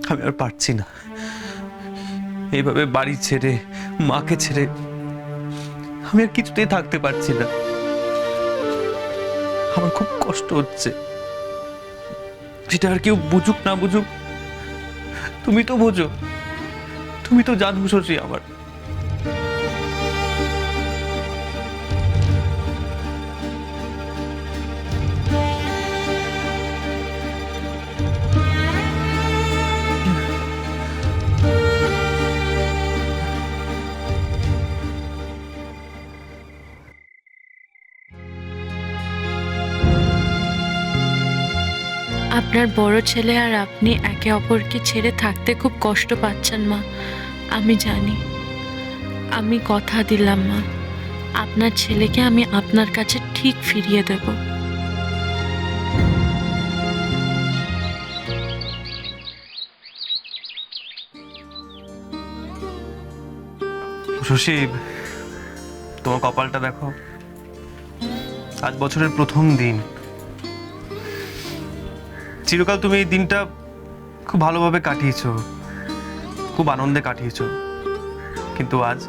আমি আর পারছি না এইভাবে বাড়ি ছেড়ে, মাকে ছেড়ে আমি আর কিছুতেই থাকতে পারছি না। আমার খুব কষ্ট হচ্ছে। সেটা আর কেউ বুঝুক না বুঝুক, তুমি তো বোঝো, তুমি তো জানো শশী আমার। আপনার বড় ছেলে আর আপনি একে অপরকে ছেড়ে থাকতে খুব কষ্ট পাচ্ছেন মা, আমি জানি। আমি কথা দিলাম মা, আপনার ছেলেকে আমি আপনার কাছে ঠিক ফিরিয়ে দেব। শশী, তোমার কপালটা দেখো, আজ বছরের প্রথম দিন। চিরকাল তুমি এই দিনটা খুব ভালোভাবে কাটিয়েছো, খুব আনন্দে কাটিয়েছো, কিন্তু আজ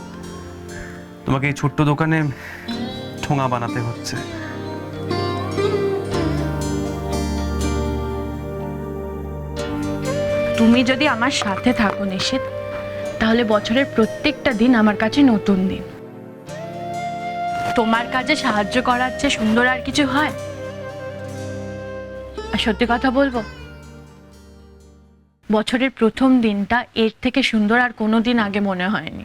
তোমাকে এই ছোট্ট দোকানে ঠোঙা বানাতে হচ্ছে। তুমি যদি আমার সাথে থাকো নিশিত, তাহলে বছরের প্রত্যেকটা দিন আমার কাছে নতুন দিন। তোমার কাজে সাহায্য করার চেয়ে সুন্দর আর কিছু হয়? আর সত্যি কথা বলবো, বছরের প্রথম দিনটা এর থেকে সুন্দর আর কোনো দিন আগে মনে হয়নি।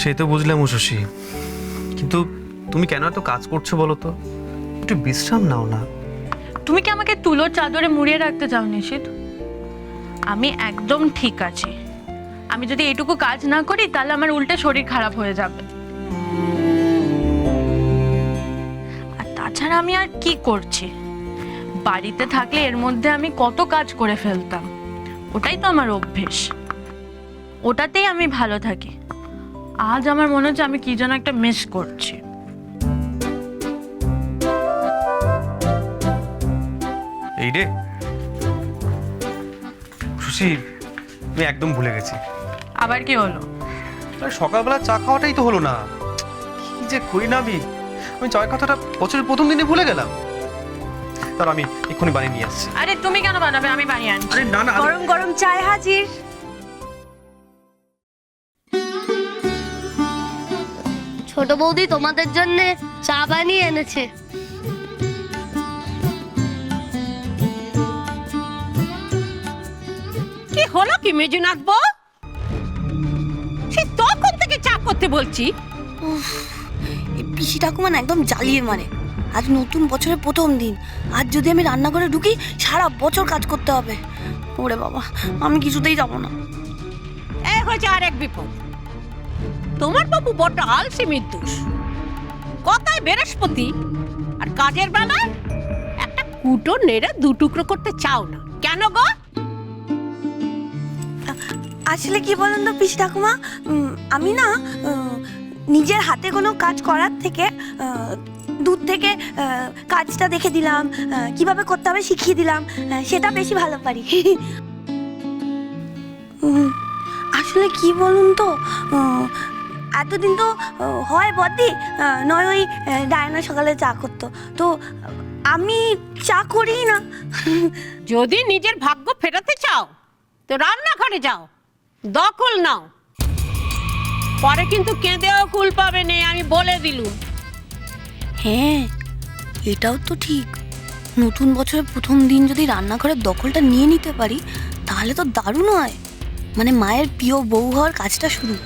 সে তো বুঝলাম শশী, কিন্তু তুমি কেন এত কাজ করছো বলো তো? একটু বিশ্রাম নাও না। তুমি কি আমাকে তুলোর চাদরে মুড়িয়ে রাখতে চাও নিশিত? আমি একদম ঠিক আছি। আমি যদি এটুকু কাজ না করি তাহলে আমার উল্টে শরীর খারাপ হয়ে যাবে। আর তাছাড়া আমি আর কি করছি? বাড়িতে থাকলে এর মধ্যে আমি কত কাজ করে ফেলতাম, ওটাই তো আমার অভ্যেস, ওটাতেই আমি ভালো থাকি। আজ আমার মনে হচ্ছে আমি কি যেন একটা মিস করছি। এই রে শশী, আমি একদম ভুলে গেছি। আবার কি হলো? সকালবেলা চা খাওয়াটাই তো হলো না। কি যে করি না আমি, আমি চায়ের কথাটা বছরের প্রথম দিনে ভুলে গেলাম। তার আমি এক্ষুনি বানিয়ে নিয়ে আসছি। আরে তুমি কেন বানাবে, আমি বানিয়ে আনছি। আরে না না, গরম গরম চায় হাজির। ছোট বৌদি তোমাদের জন্য চা বানিয়ে এনেছে। কি হলো কি মেজুনাথ বউ? সে তখন থেকে চা করতে বলছি। এই পিসি ঠাকুমা না একদম জ্বালিয়ে মারে। আজ নতুন বছরের প্রথম দিন, আজ যদি আমি রান্নাঘরে ঢুকি সারা বছর কাজ করতে হবে। ওরে বাবা, আমি কিছুতেই যাবো না। এই হয়েছে আর এক বিপদ। তোমার বাবু বড্ড আলসে মির্দুষ। কথায় বৃহস্পতি আর কাজের বেলায় একটা কুটো নেড়ে দু টুকরো করতে চাও না কেন গো? আসলে কি বলেন তো পিসি ঠাকুমা, আমি না নিজের হাতে কোনো কাজ করার থেকে দূর থেকে কাজটা দেখে দিলাম, কিভাবে করতে হবে শিখিয়ে দিলাম, সেটা বেশি ভালো পারি। আসলে কি বলুন তো, এতদিন তো হয় বদি নয় ওই ডায়না সকালে চা করতো, তো আমি চা করি না। যদি নিজের ভাগ্য ফেরাতে চাও তো রান্নাঘরে যাও, দখল নাও। পরে কিন্তু কেঁদেও কুল পাবে না, আমি বলে দিলুম। হ্যাঁ, এটাও তো ঠিক। নতুন বছরের প্রথম দিন যদি রান্নাঘরের দখলটা নিয়ে নিতে পারি তাহলে তো দারুণ হয়। মানে মায়ের প্রিয় বউ হওয়ার কাজটা শুরু।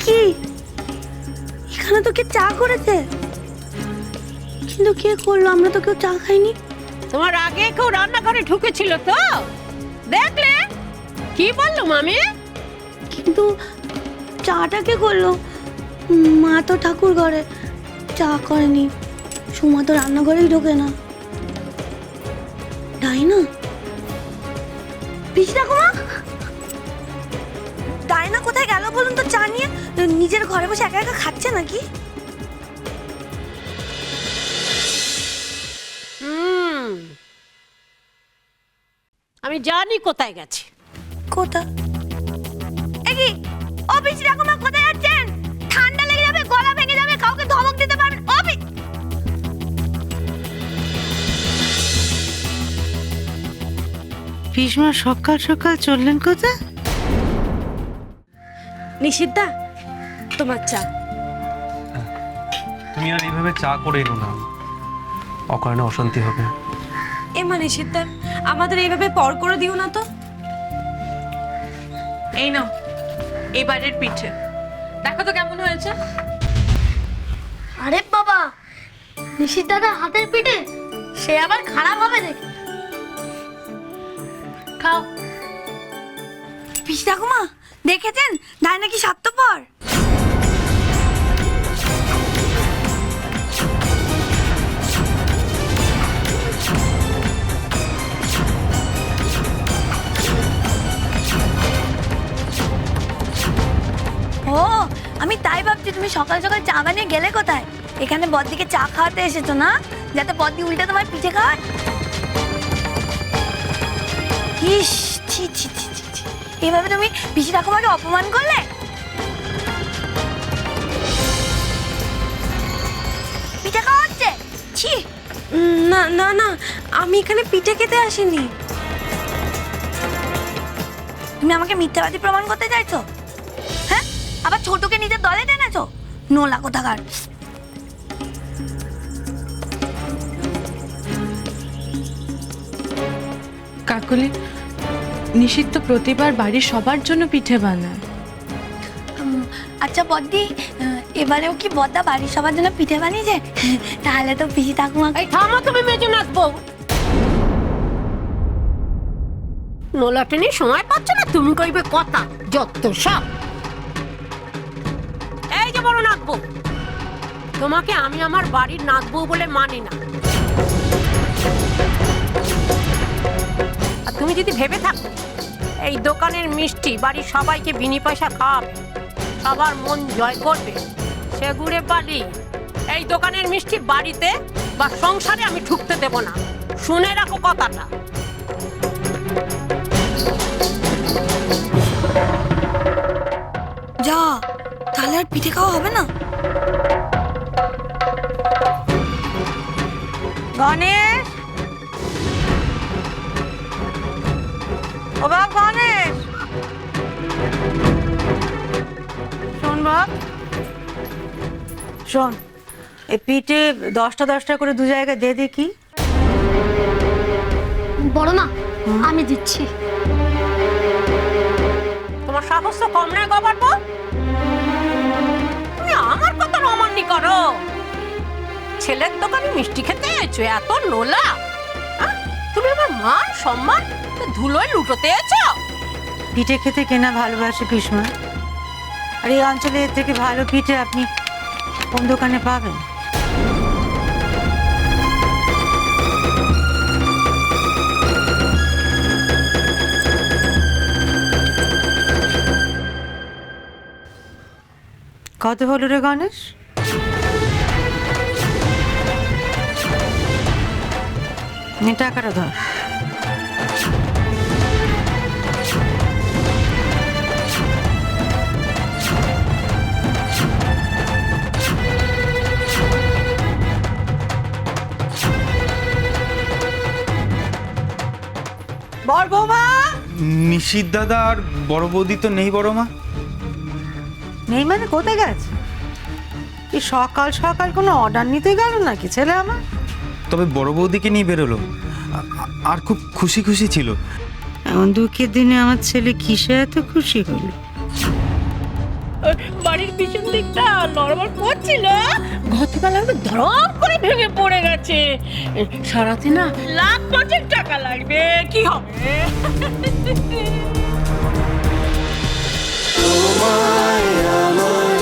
কি এখানে তো কে চা করেছে? কিন্তু কে করলো? আমরা তো কেউ চা খাইনি। তোমার আগে কেউ রান্নাঘরে ঢুকেছিল তো? দেখলে কি বললো মামি? কিন্তু চাটা কে করলো? মা তো ঠাকুর ঘরে, চা করেনি। সুমা তো রান্নাঘরেই ঢোকে না। তাই না পিসি ঠাকুমা? কেন বলুন তো চা নিয়ে নিজের ঘরে বসে একা একা খাচ্ছে নাকি? আমি জানি কোথায় গেছে। কোথা? কি ও পিসি ঠাকুমা কোথায় যাচ্ছেন? ঠান্ডা লেগে যাবে, গলা ভেঙে যাবে, কাউকে ধমক দিতে পারবেন। পিসমা সকাল সকাল চললেন কোথায়? নিশিদ্ধা তোমার চা। তুমি আর এইভাবে চা করে এনো না, অকারণে অশান্তি হবে। এ মানে নিশিদ্ধা, আমাদের এইভাবে পর করে দিও না তো। এই নাও এবারের পিঠে, দেখো তো কেমন হয়েছে। আরে বাবা, নিশিত দাদা হাতের পিঠে, সে আবার খারাপ হবে নাকি? খাও। পিসি ঠাকুমা দেখেছেন দায় নাকি স্বার্থপর। ও আমি তাই ভাবছি তুমি সকাল সকাল চা বানিয়ে গেলে কোথায়? এখানে বদ্দিকে চা খাওয়াতে এসেছো না, যাতে বদ্দি উল্টে তোমার পিঠে খাওয়ায়। ইস, ছি ছি ছি ছি ছি। এভাবে তুমি পিসি ঠাকুমাকে অপমান করলে। পিঠে খাওয়া হচ্ছে? ছি। না না না, আমি এখানে পিঠে খেতে আসিনি। তুমি আমাকে মিথ্যাবাদী প্রমাণ করতে চাইছো? হ্যাঁ, আবার ছোটকে নিজের দলে টেনেছো, নোলা কোথাকার। কাকুলি, নিশিত তো প্রতিবার বাড়ির সবার জন্য পিঠে বানায়। আচ্ছা বদ্দি, এবারেও কি বদ্দা বাড়ির সবার জন্য পিঠে বানিয়েছে? তাহলে তো পিসি ঠাকুমা। এই থামো তুমি মেজে নাচবো। নোলা টেনে সময় পাচ্ছ না, তুমি কইবে কথা যত সব। এই যে বড় নাচবো, তোমাকে আমি আমার বাড়ির নাচবো বলে মানি না। আর তুমি যদি ভেবে থাকো এই দোকানের মিষ্টি বাড়ির সবাইকে বিনি পয়সা খাওয়াবে, সবার মন জয় করবে, সে গুড়ে বালি। এই দোকানের মিষ্টি বাড়িতে বা সংসারে আমি ঢুকতে দেব না, শুনে রাখো কথাটা। যা, তাহলে আর পিঠে খাওয়া হবে না। গণেশ, ও বাবা গণেশ, শোন বাপ, শোন, এই পিঠে 10টা 10টা করে দু জায়গায় দিয়ে দেখি। বড় মা, আমি দিচ্ছি। তোমার সাহস তো কম নয় গবারবো, তুমি আমার কথা অমান্য করো। ছেলের দোকানে মিষ্টি খেতে এসো, এত নোলা? তুমি আমার মান সম্মান ধুলোয় লুটোতে এসো। পিঠে খেতে কেনা ভালোবাসে পিসমা, আর এই অঞ্চলে এর থেকে ভালো পিঠে আপনি কোন দোকানে পাবেন? কত হলো রে গণেশ? নে টাকাটা ধর। বড় বৌমা নিশিত দাদা আর বড় বৌদি তো নেই বড় মা। নেই মানে কোথায় গেছে? কি সকাল সকাল কোনো অর্ডার নিতে গেল নাকি ছেলে আমার? তবে বড় বৌদিকে নিয়ে বেরোলো, আর খুব খুশি খুশি ছিল। এমন দুঃখের দিনে আমার ছেলে কিসে এত খুশি হলো? বাড়ির পিছন দিকটা নরবর করছিল, গতকাল আমি ধরম করে ভেঙে পড়ে গেছে। সারাতে না লাখ 5 টাকা লাগবে, কি হবে? তোমায় আমার